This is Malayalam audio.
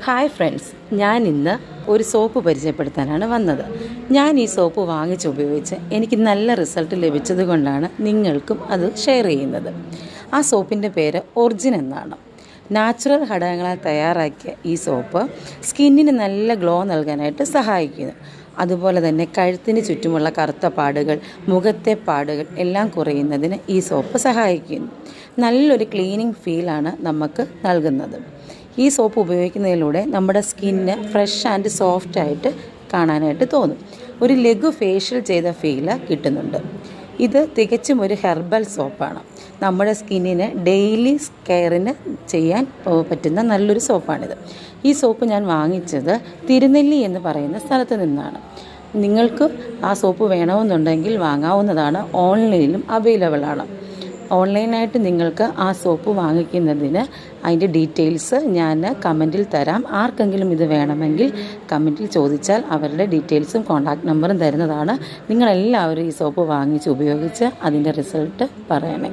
ഹായ് ഫ്രണ്ട്സ്, ഞാൻ ഇന്ന് ഒരു സോപ്പ് പരിചയപ്പെടുത്താനാണ് വന്നത്. ഞാൻ ഈ സോപ്പ് വാങ്ങിച്ചുപയോഗിച്ച് എനിക്ക് നല്ല റിസൾട്ട് ലഭിച്ചത് കൊണ്ടാണ് നിങ്ങൾക്കും അത് ഷെയർ ചെയ്യുന്നത്. ആ സോപ്പിൻ്റെ പേര് ഒറിജിൻ എന്നാണ്. നാച്ചുറൽ ഘടകങ്ങളാൽ തയ്യാറാക്കിയ ഈ സോപ്പ് സ്കിന്നിന് നല്ല ഗ്ലോ നൽകാനായിട്ട് സഹായിക്കുന്നു. അതുപോലെ തന്നെ കഴുത്തിന് ചുറ്റുമുള്ള കറുത്ത പാടുകൾ, മുഖത്തെ പാടുകൾ എല്ലാം കുറയുന്നതിന് ഈ സോപ്പ് സഹായിക്കുന്നു. നല്ലൊരു ക്ലീനിങ് ഫീലാണ് നമുക്ക് നൽകുന്നത്. ഈ സോപ്പ് ഉപയോഗിക്കുന്നതിലൂടെ നമ്മുടെ സ്കിന്ന് ഫ്രഷ് ആൻഡ് സോഫ്റ്റ് ആയിട്ട് കാണാനായിട്ട് തോന്നും. ഒരു ലഘു ഫേഷ്യൽ ചെയ്ത ഫീല് കിട്ടുന്നുണ്ട്. ഇത് തികച്ചും ഒരു ഹെർബൽ സോപ്പാണ്. നമ്മുടെ സ്കിന്നിന് ഡെയിലി കെയറിന് ചെയ്യാൻ പറ്റുന്ന നല്ലൊരു സോപ്പാണിത്. ഈ സോപ്പ് ഞാൻ വാങ്ങിച്ചത് തിരുനെല്ലി എന്ന് പറയുന്ന സ്ഥലത്ത് നിന്നാണ്. നിങ്ങൾക്ക് ആ സോപ്പ് വേണമെന്നുണ്ടെങ്കിൽ വാങ്ങാവുന്നതാണ്. ഓൺലൈനിലും അവൈലബിൾ ആണ്. ഓൺലൈനായിട്ട് നിങ്ങൾക്ക് ആ സോപ്പ് വാങ്ങിക്കുന്നതിന് അതിൻ്റെ ഡീറ്റെയിൽസ് ഞാൻ കമൻറ്റിൽ തരാം. ആർക്കെങ്കിലും ഇത് വേണമെങ്കിൽ കമൻറ്റിൽ ചോദിച്ചാൽ അവരുടെ ഡീറ്റെയിൽസും കോൺടാക്റ്റ് നമ്പറും തരുന്നതാണ്. നിങ്ങളെല്ലാവരും ഈ സോപ്പ് വാങ്ങിച്ച് ഉപയോഗിച്ച് അതിൻ്റെ റിസൾട്ട് പറയണേ.